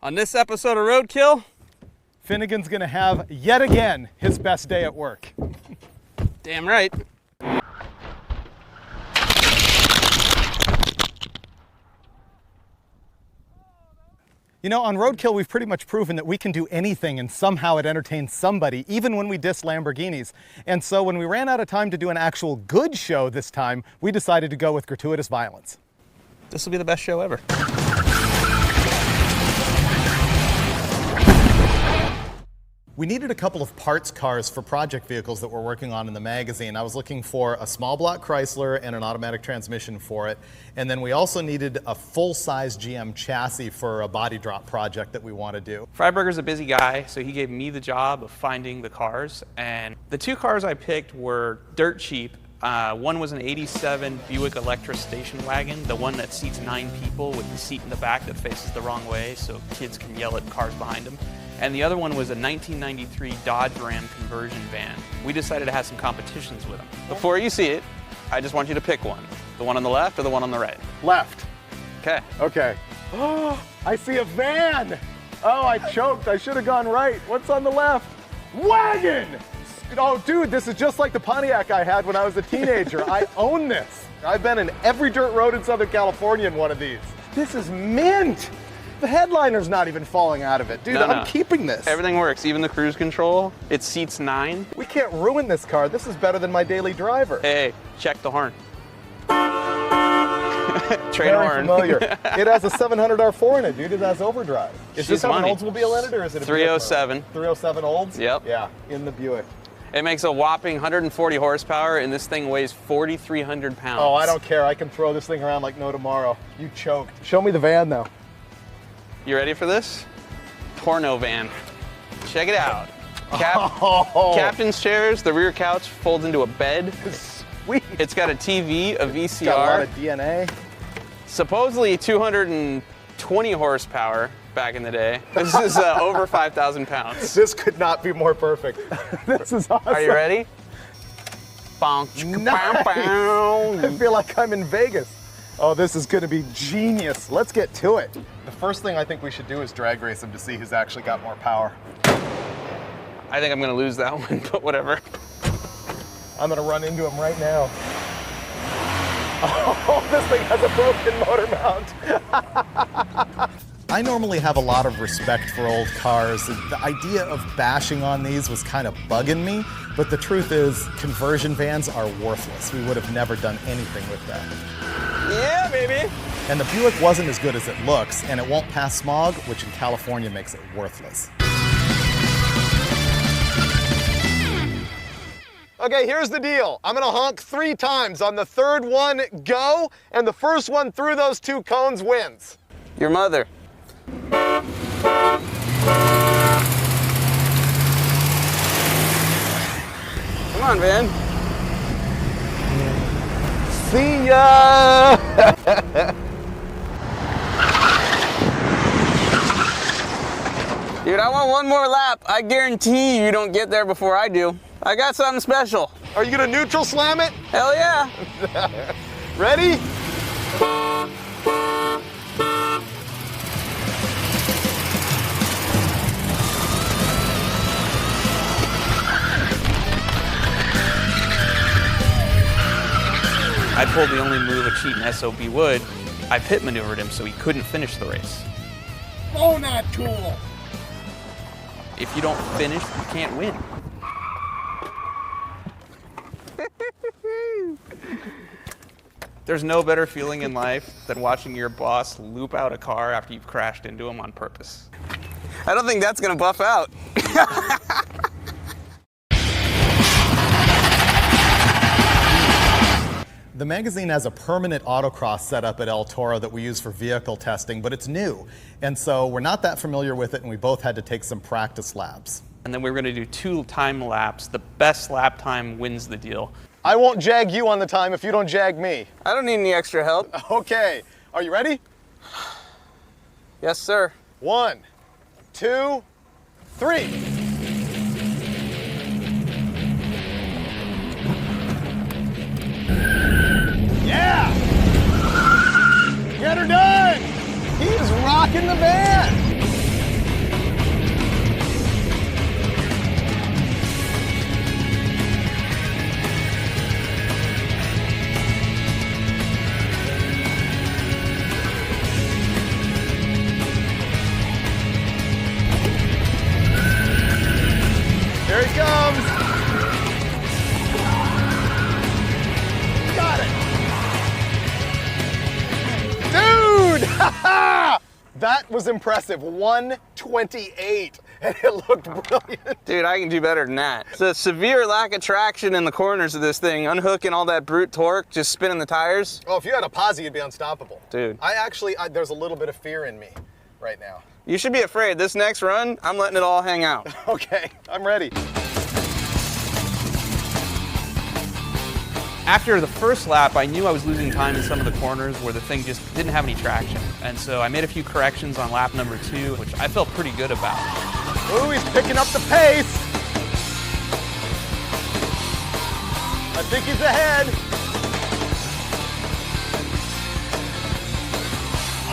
On this episode of Roadkill, Finnegan's gonna have, yet again, his best day at work. damn right. You know, on Roadkill, we've pretty much proven that we can do anything and somehow it entertains somebody, even when we diss Lamborghinis. And so when we ran out of time to do an actual good show this time, we decided to go with gratuitous violence. This will be the best show ever. We needed a couple of parts cars for project vehicles that we're working on in the magazine. I was looking for a small block Chrysler and an automatic transmission for it. And then we also needed a full-size GM chassis for a body drop project that we want to do. Freiburger's a busy guy, so he gave me the job of finding the cars. And the two cars I picked were dirt cheap. One was an 87 Buick Electra station wagon, the one that seats 9 people with the seat in the back that faces the wrong way so kids can yell at cars behind them. And the other one was a 1993 Dodge Ram conversion van. We decided to have some competitions with them. Before you see it, I just want you to pick one. The one on the left or the one on the right? Left. Okay. Okay. Oh, I see a van. Oh, I choked. I should have gone right. What's on the left? Wagon! Oh, dude, this is just like the Pontiac I had when I was a teenager. I own this. I've been in every dirt road in Southern California in one of these. This is mint. The headliner's not even falling out of it. Dude, I'm keeping this. Everything works, even the cruise control. It seats 9. We can't ruin this car. This is better than my daily driver. Hey, check the horn. Train Very horn. familiar. It has a 700 R4 in it, dude. It has overdrive. Is this have an Oldsmobile in it, or is it a 307. 307 Olds? Yep. Yeah, in the Buick. It makes a whopping 140 horsepower, and this thing weighs 4,300 pounds. Oh, I don't care. I can throw this thing around like no tomorrow. You choked. Show me the van, though. You ready for this? Porno van. Check it out. Captain's chairs, the rear couch folds into a bed. Sweet. It's got a TV, a VCR. It's got a lot of DNA. Supposedly 220 horsepower back in the day. This is over 5,000 pounds. This could not be more perfect. This is awesome. Are you ready? Nice. I feel like I'm in Vegas. Oh, this is going to be genius. Let's get to it. The first thing I think we should do is drag race him to see who's actually got more power. I think I'm going to lose that one, but whatever. I'm going to run into him right now. Oh, this thing has a broken motor mount. I normally have a lot of respect for old cars. The idea of bashing on these was kind of bugging me, but the truth is, conversion vans are worthless. We would have never done anything with that. Yeah, baby. And the Buick wasn't as good as it looks, and it won't pass smog, which in California makes it worthless. Okay, here's the deal. I'm gonna honk 3 times. On the third one, go, and the first one through those 2 cones wins. Your mother. Come on, van. See ya! Dude, I want one more lap. I guarantee you don't get there before I do. I got something special. Are you gonna neutral slam it? Hell yeah. Ready? I pulled the only move a cheating SOB would. I pit maneuvered him so he couldn't finish the race. Oh, not cool. If you don't finish, you can't win. There's no better feeling in life than watching your boss loop out a car after you've crashed into him on purpose. I don't think that's gonna buff out. The magazine has a permanent autocross setup at El Toro that we use for vehicle testing, but it's new. And so we're not that familiar with it, and we both had to take some practice laps. And then we were gonna do 2 time laps. The best lap time wins the deal. I won't jag you on the time if you don't jag me. I don't need any extra help. Okay, are you ready? Yes, sir. 1, 2, 3. Yeah! Get her done! He is rocking the van! was impressive. 128, and it looked brilliant. Dude, I can do better than that. It's a severe lack of traction in the corners of this thing, unhooking all that brute torque, just spinning the tires. Oh, if you had a posi, you'd be unstoppable. Dude. There's a little bit of fear in me right now. You should be afraid. This next run, I'm letting it all hang out. Okay, I'm ready. After the first lap, I knew I was losing time in some of the corners where the thing just didn't have any traction. And so I made a few corrections on lap number 2, which I felt pretty good about. Ooh, he's picking up the pace. I think he's ahead.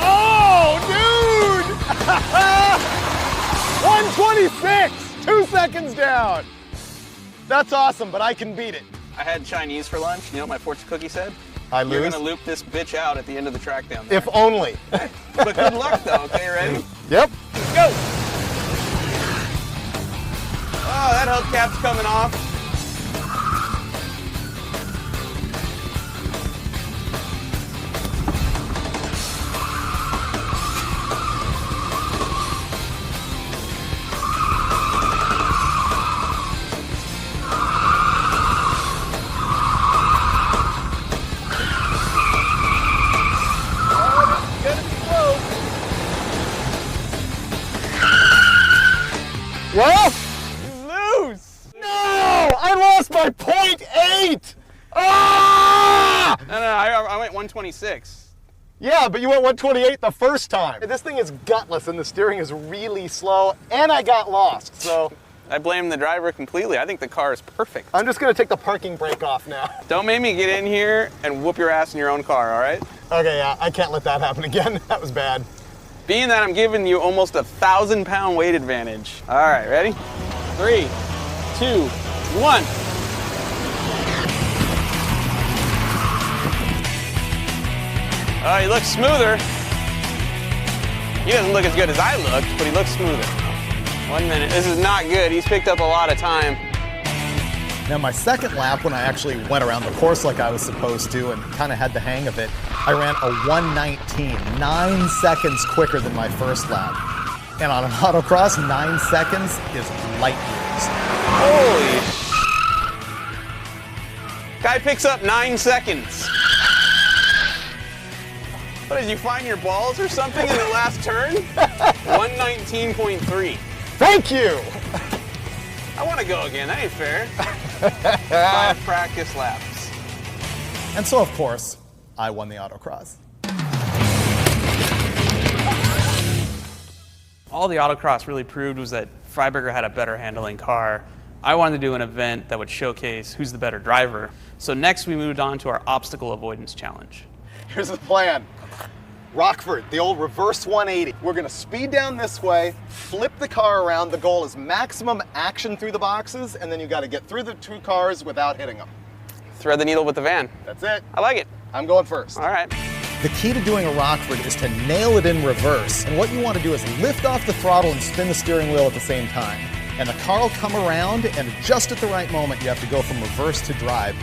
Oh, dude! 126, 2 seconds down. That's awesome, but I can beat it. I had Chinese for lunch. You know what my fortune cookie said? I lose? You're gonna loop this bitch out at the end of the track down there. If only. But good luck though, okay, ready? Yep. Let's go! Oh, that hubcap's coming off. Well, Lose! no! I lost by 0.8! Ah! No, I went 126. Yeah, but you went 128 the first time. This thing is gutless and the steering is really slow, and I got lost, so. I blame the driver completely. I think the car is perfect. I'm just gonna take the parking brake off now. Don't make me get in here and whoop your ass in your own car, all right? Okay, yeah, I can't let that happen again. That was bad. Being that I'm giving you almost a 1,000-pound weight advantage. All right, ready? 3, 2, 1. Oh, he looks smoother. He doesn't look as good as I looked, but he looks smoother. 1 minute. This is not good. He's picked up a lot of time. Now my second lap, when I actually went around the course like I was supposed to and kind of had the hang of it, I ran a 1:19, 9 seconds quicker than my first lap. And on an autocross, 9 seconds is light years. Holy. Guy picks up 9 seconds. What, did you find your balls or something in the last turn? 119.3. Thank you! I want to go again. That ain't fair. 5 practice laps. And so, of course, I won the autocross. All the autocross really proved was that Freiburger had a better handling car. I wanted to do an event that would showcase who's the better driver. So next we moved on to our obstacle avoidance challenge. Here's the plan. Rockford, the old reverse 180. We're gonna speed down this way, flip the car around. The goal is maximum action through the boxes, and then you gotta get through the 2 cars without hitting them. Thread the needle with the van. That's it. I like it. I'm going first. All right. The key to doing a Rockford is to nail it in reverse. And what you want to do is lift off the throttle and spin the steering wheel at the same time. And the car will come around, and just at the right moment, you have to go from reverse to drive.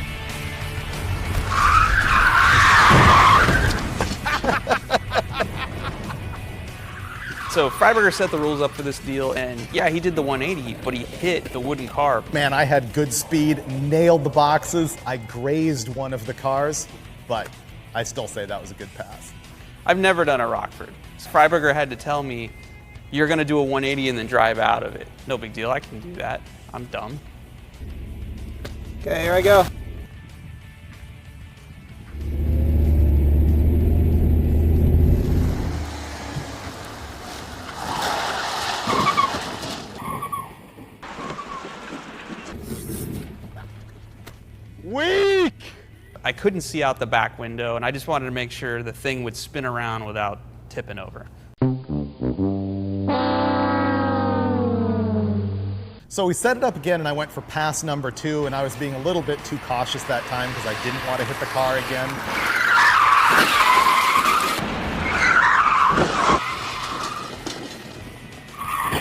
So Freiburger set the rules up for this deal, and yeah, he did the 180, but he hit the wooden car. Man, I had good speed, nailed the boxes. I grazed one of the cars, but I still say that was a good pass. I've never done a Rockford. So Freiburger had to tell me, you're gonna do a 180 and then drive out of it. No big deal, I can do that. I'm dumb. Okay, here I go. Weak! I couldn't see out the back window, and I just wanted to make sure the thing would spin around without tipping over. So we set it up again, and I went for pass number 2, and I was being a little bit too cautious that time because I didn't want to hit the car again.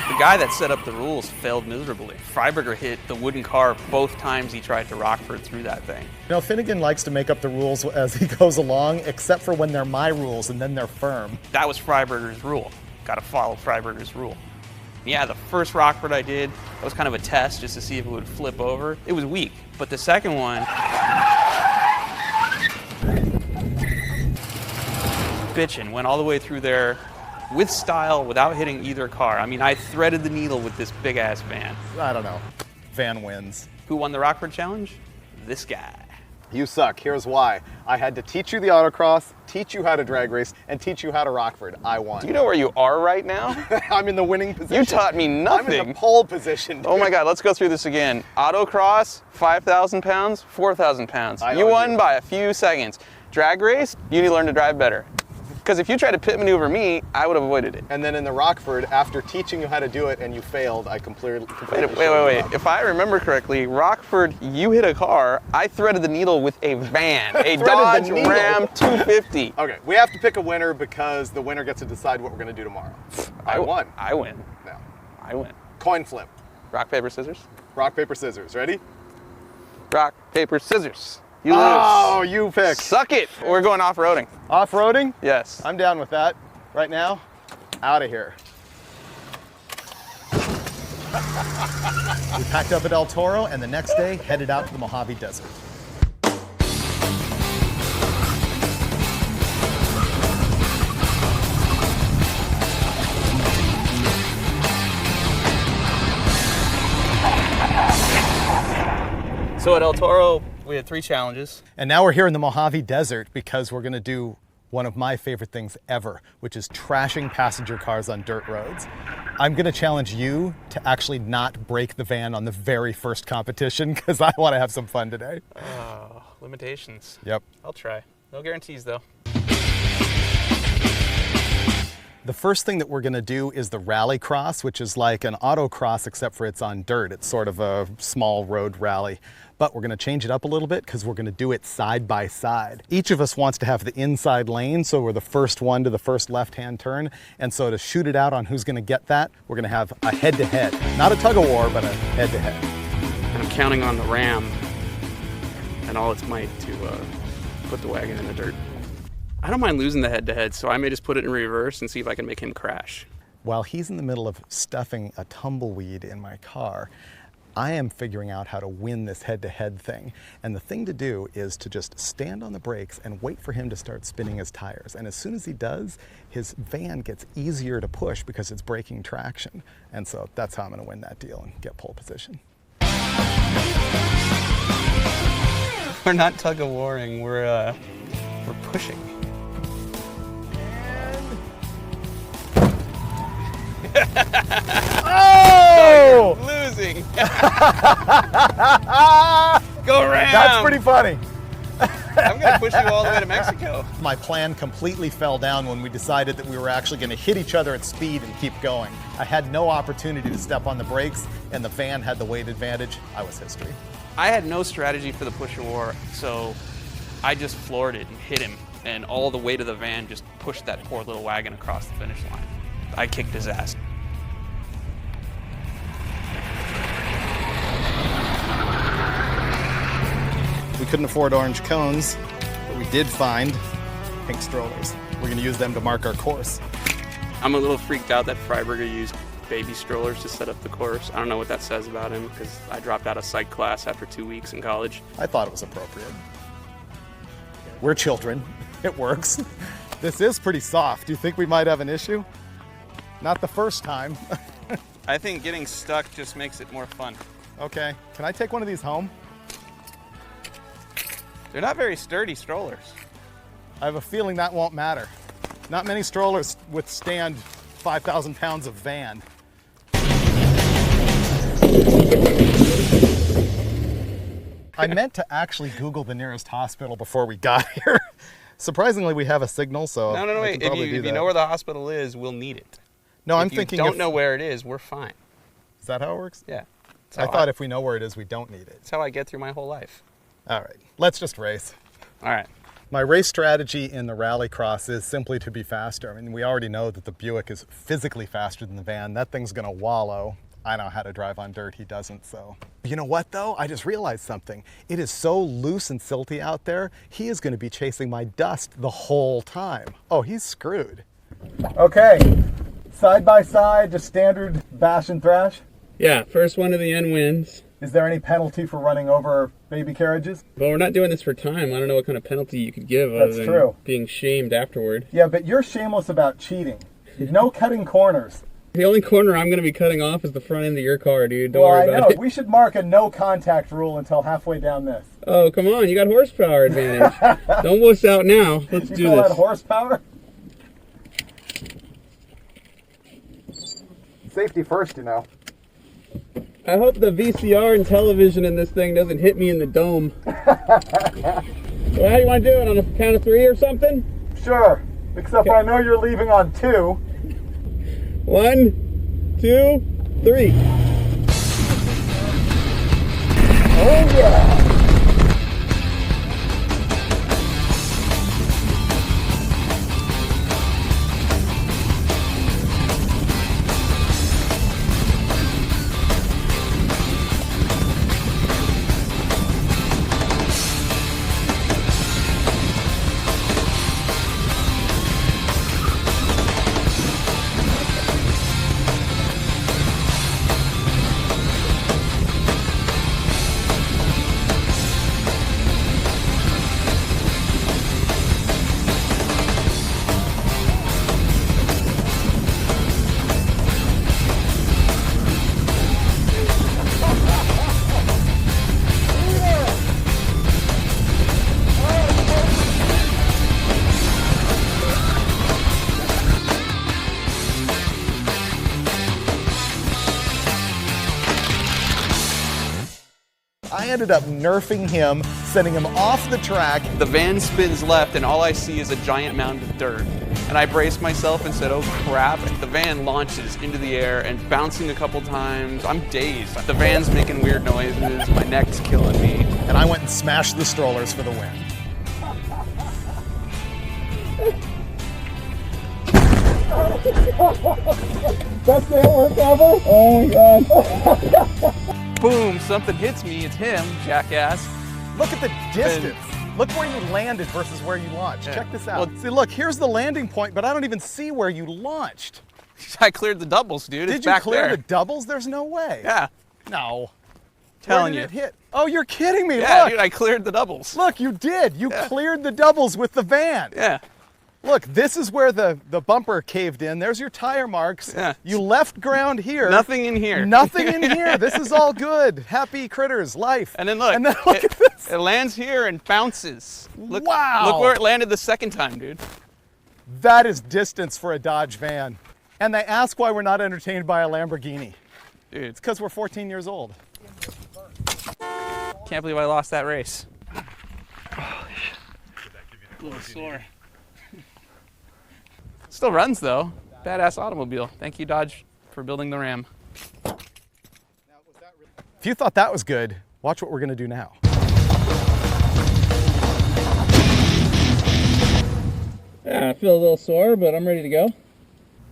The guy that set up the rules failed miserably. Freiburger hit the wooden car both times he tried to Rockford through that thing. You know, Finnegan likes to make up the rules as he goes along, except for when they're my rules, and then they're firm. That was Freiburger's rule. Got to follow Freiburger's rule. Yeah, the first Rockford I did, that was kind of a test just to see if it would flip over. It was weak, but the second one, bitchin', went all the way through there with style, without hitting either car. I mean, I threaded the needle with this big ass van. I don't know. Van wins. Who won the Rockford Challenge? This guy. You suck. Here's why. I had to teach you the autocross, teach you how to drag race, and teach you how to Rockford. I won. Do you know where you are right now? I'm in the winning position. You taught me nothing. I'm in the pole position. Dude. Oh my God, let's go through this again. Autocross, 5,000 pounds, 4,000 pounds. You won by a few seconds. Drag race, you need to learn to drive better. Because if you tried to pit maneuver me, I would have avoided it. And then in the Rockford, after teaching you how to do it and you failed, I completely Wait. If I remember correctly, Rockford, you hit a car, I threaded the needle with a van, a Dodge Ram 250. Okay, we have to pick a winner because the winner gets to decide what we're going to do tomorrow. I won. I win. No. I win. Coin flip. Rock, paper, scissors? Rock, paper, scissors. Ready? Rock, paper, scissors. You lose. Oh, you pick. Suck it. We're going off-roading. Off-roading? Yes. I'm down with that. Right now, out of here. We packed up at El Toro and the next day headed out to the Mojave Desert. So at El Toro, we had 3 challenges. And now we're here in the Mojave Desert because we're gonna do one of my favorite things ever, which is trashing passenger cars on dirt roads. I'm gonna challenge you to actually not break the van on the very first competition because I wanna have some fun today. Oh, limitations. Yep. I'll try. No guarantees though. The first thing that we're gonna do is the rally cross, which is like an autocross except for it's on dirt. It's sort of a small road rally. But we're gonna change it up a little bit because we're gonna do it side by side. Each of us wants to have the inside lane, so we're the first one to the first left-hand turn. And so to shoot it out on who's gonna get that, we're gonna have a head-to-head. Not a tug-of-war, but a head-to-head. And I'm counting on the Ram and all its might to put the wagon in the dirt. I don't mind losing the head-to-head, so I may just put it in reverse and see if I can make him crash. While he's in the middle of stuffing a tumbleweed in my car, I am figuring out how to win this head-to-head thing. And the thing to do is to just stand on the brakes and wait for him to start spinning his tires. And as soon as he does, his van gets easier to push because it's breaking traction. And so that's how I'm gonna win that deal and get pole position. We're not tug-of-warring, we're pushing. Oh! Losing. Go Ram! That's pretty funny. I'm gonna push you all the way to Mexico. My plan completely fell down when we decided that we were actually gonna hit each other at speed and keep going. I had no opportunity to step on the brakes and the van had the weight advantage. I was history. I had no strategy for the push-or-war, so I just floored it and hit him, and all the weight of the van just pushed that poor little wagon across the finish line. I kicked his ass. We couldn't afford orange cones, but we did find pink strollers. We're gonna use them to mark our course. I'm a little freaked out that Freiburger used baby strollers to set up the course. I don't know what that says about him because I dropped out of psych class after 2 weeks in college. I thought it was appropriate. We're children, it works. This is pretty soft. Do you think we might have an issue? Not the first time. I think getting stuck just makes it more fun. Okay, can I take one of these home? They're not very sturdy strollers. I have a feeling that won't matter. Not many strollers withstand 5,000 pounds of van. I meant to actually Google the nearest hospital before we got here. Surprisingly, we have a signal, so No, wait. If you know where the hospital is, we'll need it. No, I'm if thinking you don't know where it is, we're fine. Is that how it works? Yeah. I thought if we know where it is, we don't need it. That's how I get through my whole life. All right, let's just race. All right. My race strategy in the rally cross is simply to be faster. I mean, we already know that the Buick is physically faster than the van. That thing's gonna wallow. I know how to drive on dirt, he doesn't, so. You know what though? I just realized something. It is so loose and silty out there, he is gonna be chasing my dust the whole time. Oh, he's screwed. Okay, Side by side, just standard bash and thrash? Yeah, first one to the end wins. Is there any penalty for running over baby carriages? Well, we're not doing this for time. I don't know what kind of penalty you could give That's other than true. being shamed afterward. Yeah, but you're shameless about cheating. No cutting corners. The only corner I'm going to be cutting off is the front end of your car, dude. Don't Well, worry I about know. it. We should mark a no contact rule until halfway down this. Oh, come on. You got horsepower advantage. Don't wuss out now. Let's You do call this. that horsepower? Safety first, you know. I hope the VCR and television in this thing doesn't hit me in the dome. Well, how do you want to do it? On a count of 3 or something? Sure. Except I know you're leaving on 2. 1, 2, 3. Oh, yeah. I ended up nerfing him, sending him off the track. The van spins left and all I see is a giant mound of dirt. And I braced myself and said, oh crap. And the van launches into the air and bouncing a couple times. I'm dazed. The van's making weird noises. My neck's killing me. And I went and smashed the strollers for the win. Best day at work ever? Oh my god. Boom, something hits me. It's him, jackass. Look at the distance. Look where you landed versus where you launched. Yeah. Check this out. Well, see, look, here's the landing point, but I don't even see where you launched. I cleared the doubles, dude. Did It's you back clear there. the doubles? There's no way. Yeah, No. telling Where you. did it hit? Oh, you're kidding me. Yeah, Look. dude, I cleared the doubles. Look, you did. You cleared the doubles with the van. Yeah. Look, this is where the bumper caved in. There's your tire marks. Yeah. You left ground here. Nothing in here. Nothing in here. This is all good. Happy critters, life. And then look, Look at this. it lands here and bounces. Look, Wow. Look where it landed the second time, dude. That is distance for a Dodge van. And they ask why we're not entertained by a Lamborghini. Dude, It's because we're 14 years old. can't believe I lost that race. A little sore. Still runs though. Badass automobile. Thank you, Dodge, for building the Ram. If you thought that was good, watch what we're going to do now. Yeah, I feel a little sore, but I'm ready to go.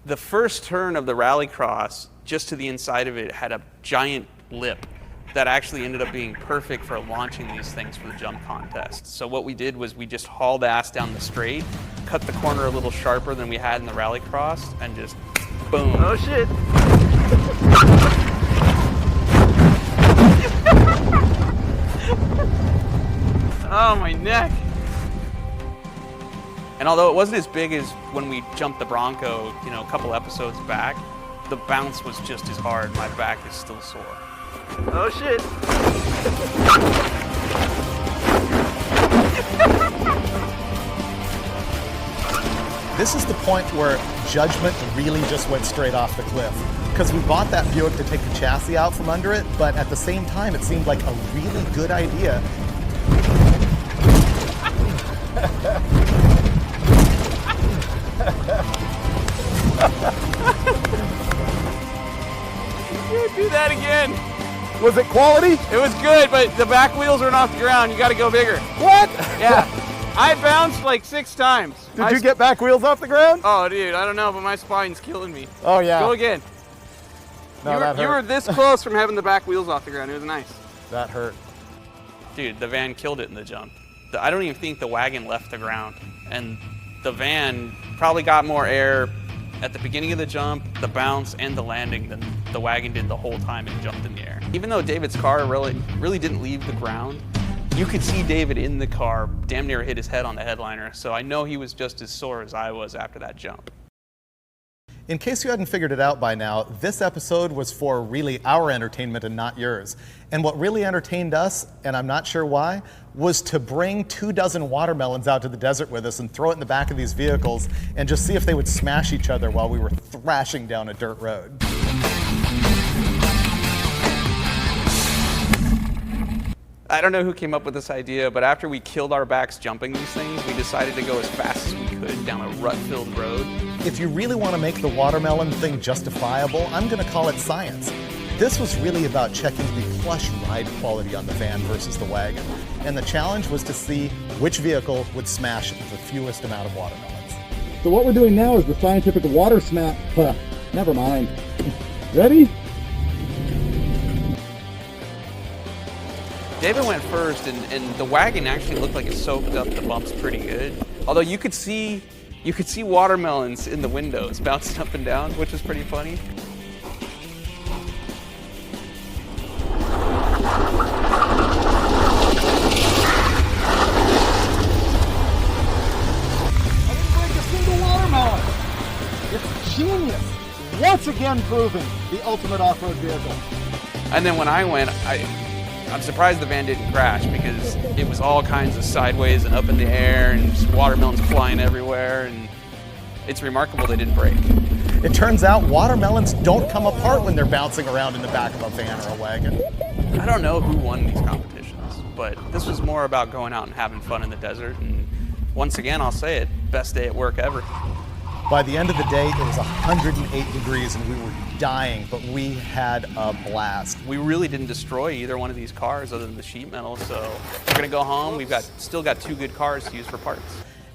The first turn of the rallycross, just to the inside of it, had a giant lip that actually ended up being perfect for launching these things for the jump contest. So what we did was we just hauled ass down the straight, cut the corner a little sharper than we had in the rallycross, and just boom. Oh shit. Oh, my neck. And although it wasn't as big as when we jumped the Bronco, you know, a couple episodes back, the bounce was just as hard. My back is still sore. Oh shit. This is the point where judgment really just went straight off the cliff. Because we bought that Buick to take the chassis out from under it, but at the same time, it seemed like a really good idea. Do that again. Was it quality? It was good, but the back wheels were off the ground. You got to go bigger. What? Yeah. I bounced like 6 times. Did you get back wheels off the ground? Oh, dude, I don't know, but my spine's killing me. Oh, yeah. Go again. No, that You were hurt. this close from having the back wheels off the ground. It was nice. That hurt. Dude, the van killed it in the jump. I don't even think the wagon left the ground. And the van probably got more air At the beginning of the jump, the bounce, and the landing, then the wagon did the whole time it jumped in the air. Even though David's car really didn't leave the ground, you could see David in the car damn near hit his head on the headliner, so I know he was just as sore as I was after that jump. In case you hadn't figured it out by now, this episode was for really our entertainment and not yours. And what really entertained us, and I'm not sure why, was to bring 24 watermelons out to the desert with us and throw it in the back of these vehicles and just see if they would smash each other while we were thrashing down a dirt road. I don't know who came up with this idea, but after we killed our backs jumping these things, we decided to go as fast as we could down a rut-filled road. If you really want to make the watermelon thing justifiable, I'm going to call it science. This was really about checking the plush ride quality on the van versus the wagon. And the challenge was to see which vehicle would smash the fewest amount of watermelons. So what we're doing now is the scientific water smash. Never mind. Ready? David went first, and the wagon actually looked like it soaked up the bumps pretty good. Although you could see watermelons in the windows bouncing up and down, which was pretty funny. I didn't break a single watermelon. It's genius. Once again proving the ultimate off-road vehicle. And then when I went, I'm surprised the van didn't crash because it was all kinds of sideways and up in the air and just watermelons flying everywhere, and it's remarkable they didn't break. It turns out watermelons don't come apart when they're bouncing around in the back of a van or a wagon. I don't know who won these competitions, but this was more about going out and having fun in the desert, and once again, I'll say it, best day at work ever. By the end of the day, it was 108 degrees and we were dying, but we had a blast. We really didn't destroy either one of these cars other than the sheet metal, so we're gonna go home. We've still got 2 good cars to use for parts.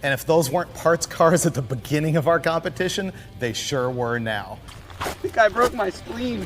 And if those weren't parts cars at the beginning of our competition, they sure were now. I think I broke my spleen.